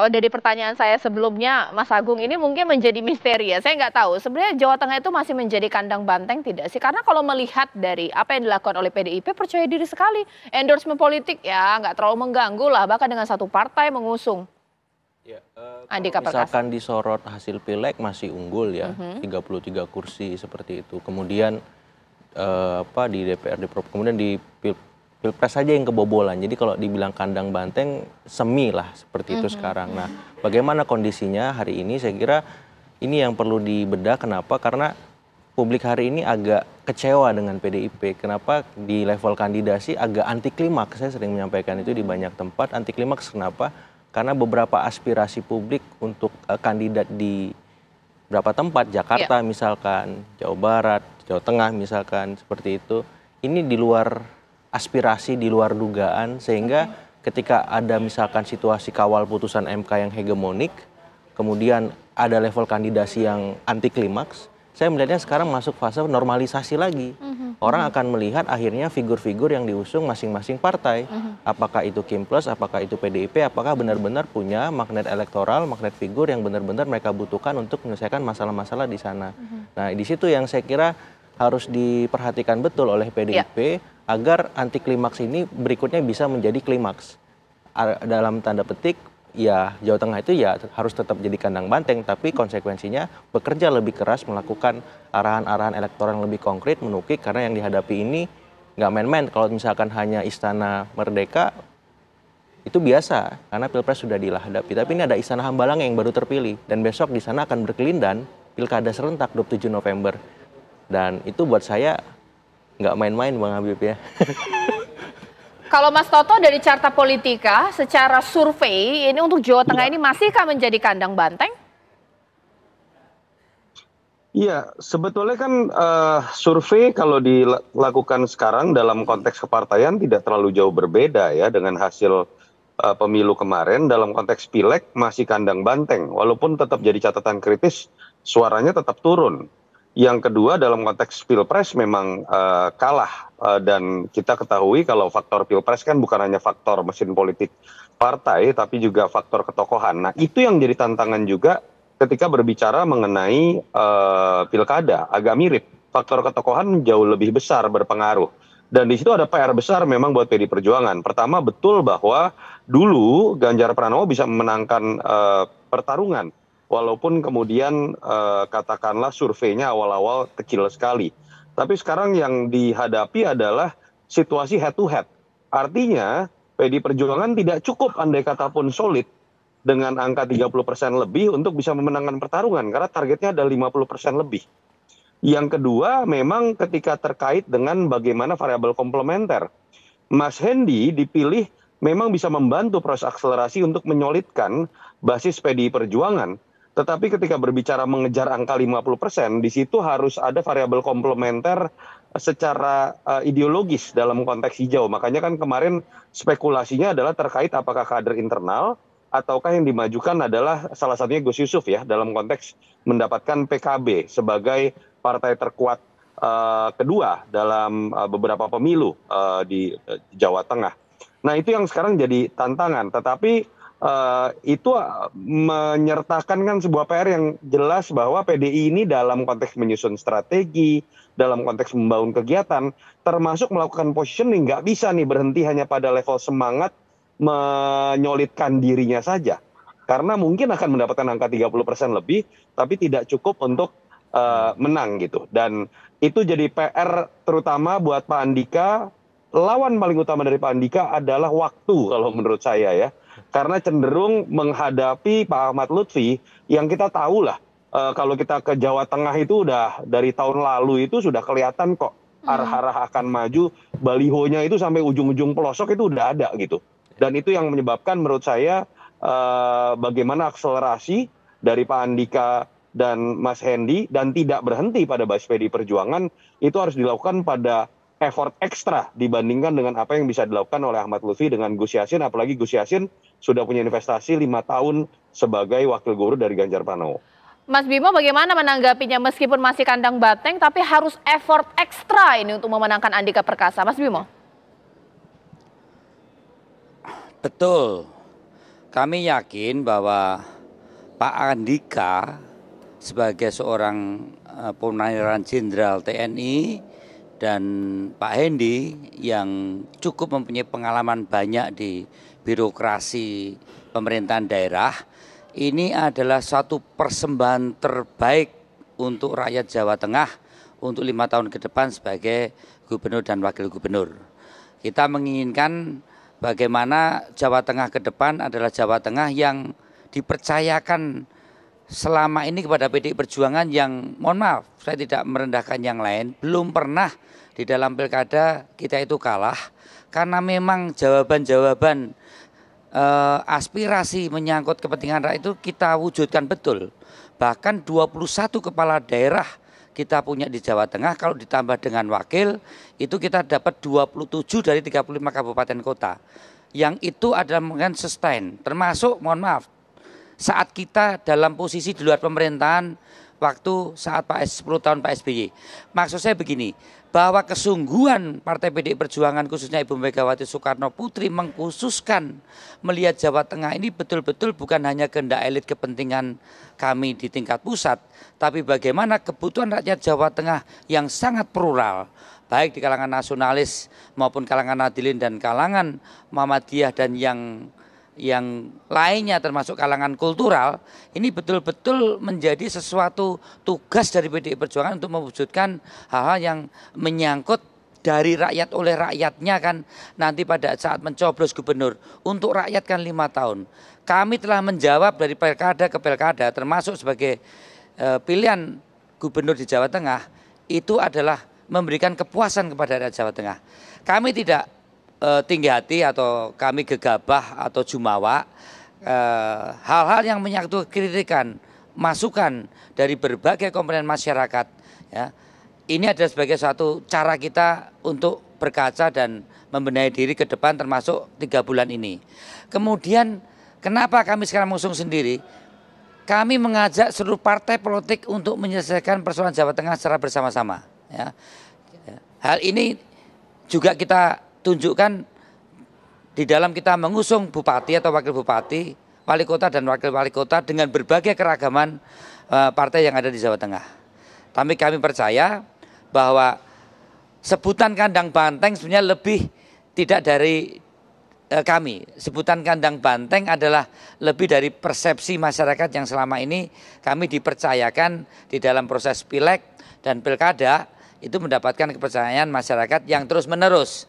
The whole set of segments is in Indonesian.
Kalau dari pertanyaan saya sebelumnya, Mas Agung ini mungkin menjadi misteri ya. Saya nggak tahu. Sebenarnya Jawa Tengah itu masih menjadi kandang banteng tidak sih? Karena kalau melihat dari apa yang dilakukan oleh PDIP, percaya diri sekali. Endorsement politik ya nggak terlalu mengganggu lah. Bahkan dengan satu partai mengusung Ya, kalau Andika Perkasa. misalkan disorot hasil pileg masih unggul ya, 33 kursi seperti itu. Kemudian di DPRD, kemudian di Pilpres saja yang kebobolan. Jadi kalau dibilang kandang banteng, semi lah seperti itu sekarang. Nah, bagaimana kondisinya hari ini? Saya kira ini yang perlu dibedah. Kenapa? Karena publik hari ini agak kecewa dengan PDIP. Kenapa di level kandidasi agak anti klimaks? Saya sering menyampaikan itu di banyak tempat. Anti klimaks kenapa? Karena beberapa aspirasi publik untuk kandidat di beberapa tempat, Jakarta misalkan, Jawa Barat, Jawa Tengah misalkan, seperti itu. Ini di luar aspirasi, di luar dugaan, sehingga ketika ada misalkan situasi kawal putusan MK yang hegemonik, kemudian ada level kandidasi yang anti klimaks, saya melihatnya sekarang masuk fase normalisasi lagi. Orang akan melihat akhirnya figur-figur yang diusung masing-masing partai. Apakah itu Kim Plus, apakah itu PDIP, apakah benar-benar punya magnet elektoral, magnet figur yang benar-benar mereka butuhkan untuk menyelesaikan masalah-masalah di sana. Nah, di situ yang saya kira harus diperhatikan betul oleh PDIP agar anti klimaks ini berikutnya bisa menjadi klimaks. Dalam tanda petik, ya Jawa Tengah itu ya harus tetap jadi kandang banteng, tapi konsekuensinya bekerja lebih keras, melakukan arahan-arahan elektoral yang lebih konkret, menukik, karena yang dihadapi ini nggak main-main. Kalau misalkan hanya Istana Merdeka, itu biasa, karena Pilpres sudah dihadapi. Tapi ini ada Istana Hambalang yang baru terpilih, dan besok di sana akan berkelindan Pilkada serentak 27 November. Dan itu buat saya nggak main-main, Bang Habib ya. Kalau Mas Toto dari Carta Politika, secara survei ini untuk Jawa Tengah ini masihkah menjadi kandang banteng? Iya, sebetulnya kan survei kalau dilakukan sekarang dalam konteks kepartaian tidak terlalu jauh berbeda ya dengan hasil pemilu kemarin. Dalam konteks pileg masih kandang banteng, walaupun tetap jadi catatan kritis, suaranya tetap turun. Yang kedua dalam konteks pilpres memang kalah, dan kita ketahui kalau faktor pilpres kan bukan hanya faktor mesin politik partai tapi juga faktor ketokohan. Nah, itu yang jadi tantangan juga ketika berbicara mengenai pilkada, agak mirip. Faktor ketokohan jauh lebih besar berpengaruh. Dan di situ ada PR besar memang buat PD Perjuangan. Pertama, betul bahwa dulu Ganjar Pranowo bisa memenangkan pertarungan. Walaupun kemudian katakanlah surveinya awal-awal kecil sekali. Tapi sekarang yang dihadapi adalah situasi head to head. Artinya PD Perjuangan tidak cukup andai kata pun solid dengan angka 30% lebih untuk bisa memenangkan pertarungan. Karena targetnya ada 50% lebih. Yang kedua memang ketika terkait dengan bagaimana variabel komplementer. Mas Hendi dipilih memang bisa membantu proses akselerasi untuk menyolidkan basis PDI Perjuangan. Tetapi ketika berbicara mengejar angka 50%, di situ harus ada variabel komplementer secara ideologis dalam konteks hijau. Makanya kan kemarin spekulasinya adalah terkait apakah kader internal ataukah yang dimajukan adalah salah satunya Gus Yusuf ya dalam konteks mendapatkan PKB sebagai partai terkuat kedua dalam beberapa pemilu di Jawa Tengah. Nah, itu yang sekarang jadi tantangan. Tetapi itu menyertakan kan sebuah PR yang jelas bahwa PDI ini dalam konteks menyusun strategi, dalam konteks membangun kegiatan, termasuk melakukan positioning, nggak bisa nih berhenti hanya pada level semangat menyolidkan dirinya saja. Karena mungkin akan mendapatkan angka 30% lebih, tapi tidak cukup untuk menang gitu. Dan itu jadi PR terutama buat Pak Andika. Lawan paling utama dari Pak Andika adalah waktu kalau menurut saya ya. Karena cenderung menghadapi Pak Ahmad Lutfi yang kita tahu lah kalau kita ke Jawa Tengah itu udah dari tahun lalu itu sudah kelihatan kok arah-arah akan maju, balihonya itu sampai ujung-ujung pelosok itu udah ada gitu. Dan itu yang menyebabkan menurut saya bagaimana akselerasi dari Pak Andika dan Mas Hendi dan tidak berhenti pada basis PDI Perjuangan itu harus dilakukan pada effort ekstra dibandingkan dengan apa yang bisa dilakukan oleh Ahmad Lutfi dengan Gus Yassin, apalagi Gus Yassin sudah punya investasi 5 tahun sebagai wakil gubernur dari Ganjar Pranowo. Mas Bimo bagaimana menanggapinya meskipun masih kandang banteng tapi harus effort ekstra ini untuk memenangkan Andika Perkasa, Mas Bimo? Betul. kami yakin bahwa Pak Andika sebagai seorang Purnawirawan Jenderal TNI dan Pak Hendi yang cukup mempunyai pengalaman banyak di birokrasi pemerintahan daerah, ini adalah suatu persembahan terbaik untuk rakyat Jawa Tengah untuk 5 tahun ke depan sebagai gubernur dan wakil gubernur. Kita menginginkan bagaimana Jawa Tengah ke depan adalah Jawa Tengah yang dipercayakan selama ini kepada PDI Perjuangan yang, mohon maaf, saya tidak merendahkan yang lain, belum pernah di dalam pilkada kita itu kalah, karena memang jawaban-jawaban aspirasi menyangkut kepentingan rakyat itu kita wujudkan betul. Bahkan 21 kepala daerah kita punya di Jawa Tengah, kalau ditambah dengan wakil, itu kita dapat 27 dari 35 kabupaten kota. Yang itu adalah mungkin sustain, termasuk, mohon maaf, saat kita dalam posisi di luar pemerintahan, waktu saat 10 tahun Pak SBY. Maksud saya begini, bahwa kesungguhan Partai PDI Perjuangan khususnya Ibu Megawati Soekarno Putri mengkhususkan melihat Jawa Tengah ini betul-betul bukan hanya kehendak elit kepentingan kami di tingkat pusat, tapi bagaimana kebutuhan rakyat Jawa Tengah yang sangat plural, baik di kalangan nasionalis maupun kalangan Nadilin dan kalangan Muhammadiyah dan yang lainnya termasuk kalangan kultural, ini betul-betul menjadi sesuatu tugas dari PDI Perjuangan untuk mewujudkan hal-hal yang menyangkut dari rakyat oleh rakyatnya kan nanti pada saat mencoblos gubernur. Untuk rakyat kan 5 tahun. Kami telah menjawab dari pilkada ke pilkada termasuk sebagai pilihan gubernur di Jawa Tengah itu adalah memberikan kepuasan kepada rakyat Jawa Tengah. Kami tidak tinggi hati atau kami gegabah atau jumawa, hal-hal yang menyangkut kritikan, masukan dari berbagai komponen masyarakat, ya, ini adalah sebagai suatu cara kita untuk berkaca dan membenahi diri ke depan termasuk 3 bulan ini. Kemudian kenapa kami sekarang mengusung sendiri? Kami mengajak seluruh partai politik untuk menyelesaikan persoalan Jawa Tengah secara bersama-sama. Ya. Hal ini juga kita tunjukkan di dalam kita mengusung bupati atau wakil bupati, wali kota dan wakil wali kota dengan berbagai keragaman partai yang ada di Jawa Tengah. Tapi kami percaya bahwa sebutan kandang banteng sebenarnya lebih tidak dari kami. Sebutan kandang banteng adalah lebih dari persepsi masyarakat yang selama ini kami dipercayakan di dalam proses pileg dan pilkada itu mendapatkan kepercayaan masyarakat yang terus-menerus.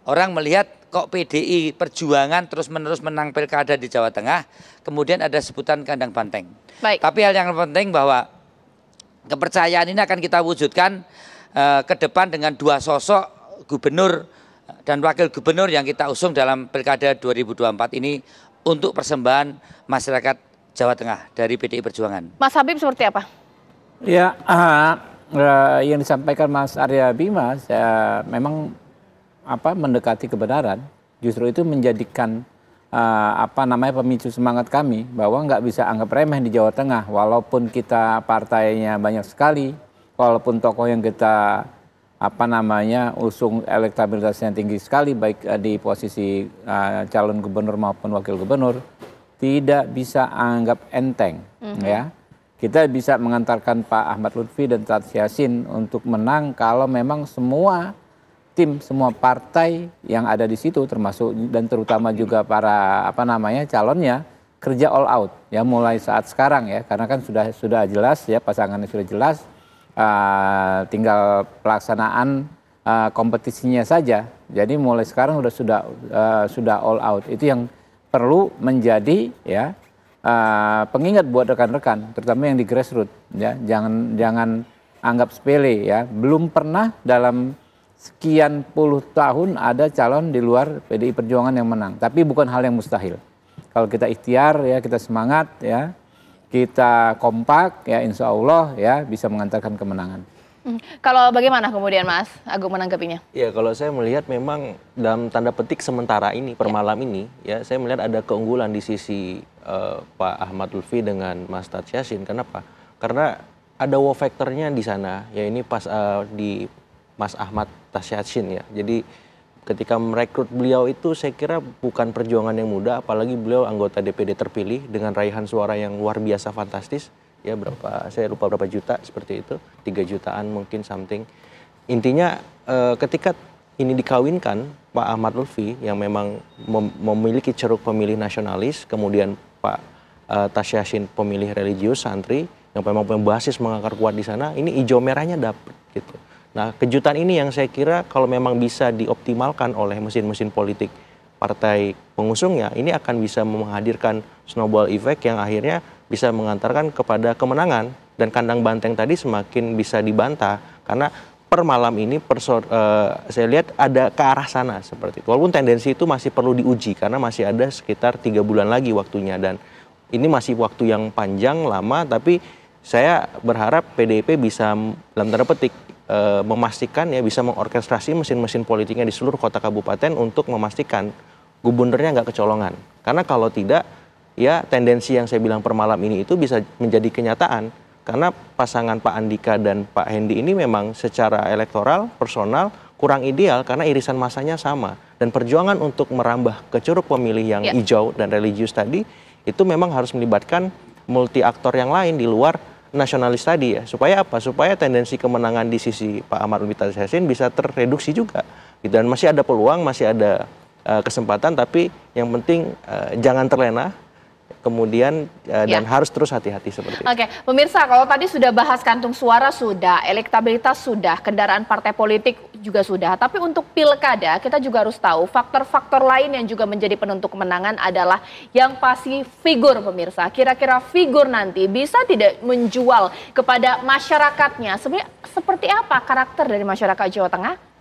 Orang melihat kok PDI Perjuangan terus-menerus menang pilkada di Jawa Tengah, kemudian ada sebutan kandang banteng. Baik. Tapi hal yang penting bahwa kepercayaan ini akan kita wujudkan ke depan dengan 2 sosok gubernur dan wakil gubernur yang kita usung dalam pilkada 2024 ini untuk persembahan masyarakat Jawa Tengah dari PDI Perjuangan. Mas Habib seperti apa? Ya, yang disampaikan Mas Arya Bima memang mendekati kebenaran, justru itu menjadikan pemicu semangat kami bahwa nggak bisa anggap remeh di Jawa Tengah, walaupun kita partainya banyak sekali, walaupun tokoh yang kita usung elektabilitasnya tinggi sekali baik di posisi calon gubernur maupun wakil gubernur, tidak bisa anggap enteng. Ya, kita bisa mengantarkan Pak Ahmad Lutfi dan Tats Yassin untuk menang kalau memang semua partai yang ada di situ termasuk dan terutama juga para calonnya kerja all out ya mulai saat sekarang ya, karena kan sudah jelas ya, pasangannya sudah jelas, tinggal pelaksanaan kompetisinya saja. Jadi mulai sekarang sudah all out. Itu yang perlu menjadi ya pengingat buat rekan-rekan terutama yang di grassroots ya, jangan anggap sepele ya. Belum pernah dalam sekian puluh tahun ada calon di luar PDI Perjuangan yang menang. Tapi bukan hal yang mustahil. Kalau kita ikhtiar ya, kita semangat ya, kita kompak ya, insya Allah ya bisa mengantarkan kemenangan. Kalau bagaimana kemudian Mas Agung menanggapinya? Ya, kalau saya melihat memang dalam tanda petik sementara ini per malam ini ya, saya melihat ada keunggulan di sisi Pak Ahmad Lutfi dengan Mas Tats Yassin. Kenapa? Karena ada wow factornya di sana ya, ini pas di Mas Ahmad Tats Yassin ya. Jadi ketika merekrut beliau itu saya kira bukan perjuangan yang mudah, apalagi beliau anggota DPD terpilih dengan raihan suara yang luar biasa fantastis, ya saya lupa berapa juta seperti itu, 3 jutaan mungkin something. Intinya ketika ini dikawinkan Pak Ahmad Lutfi yang memang memiliki ceruk pemilih nasionalis, kemudian Pak Tash Yassin pemilih religius santri yang memang berbasis mengakar kuat di sana, ini hijau merahnya dapet gitu. Nah, kejutan ini yang saya kira kalau memang bisa dioptimalkan oleh mesin-mesin politik partai pengusungnya, ini akan bisa menghadirkan snowball effect yang akhirnya bisa mengantarkan kepada kemenangan. Dan kandang banteng tadi semakin bisa dibantah, karena per malam ini saya lihat ada ke arah sana seperti itu. Walaupun tendensi itu masih perlu diuji, karena masih ada sekitar 3 bulan lagi waktunya, dan ini masih waktu yang panjang, lama, tapi saya berharap PDIP bisa dalam tanda petik memastikan ya bisa mengorkestrasi mesin-mesin politiknya di seluruh kota kabupaten untuk memastikan gubernurnya nggak kecolongan. Karena kalau tidak, ya tendensi yang saya bilang per malam ini itu bisa menjadi kenyataan. Karena pasangan Pak Andika dan Pak Hendi ini memang secara elektoral, personal, kurang ideal karena irisan masanya sama. Dan perjuangan untuk merambah ke curug pemilih yang hijau dan religius tadi, itu memang harus melibatkan multi aktor yang lain di luar nasionalis tadi ya, supaya apa? Supaya tendensi kemenangan di sisi Pak Ahmad Lutfi Tash Yassin bisa terreduksi juga. Dan masih ada peluang, masih ada kesempatan, tapi yang penting jangan terlena. Kemudian dan harus terus hati-hati seperti itu. Oke, pemirsa, kalau tadi sudah bahas kantung suara sudah, elektabilitas sudah, kendaraan partai politik juga sudah. Tapi untuk pilkada kita juga harus tahu faktor-faktor lain yang juga menjadi penentu kemenangan adalah yang pasti figur, pemirsa. Kira-kira figur nanti bisa tidak menjual kepada masyarakatnya. Sebenarnya seperti apa karakter dari masyarakat Jawa Tengah?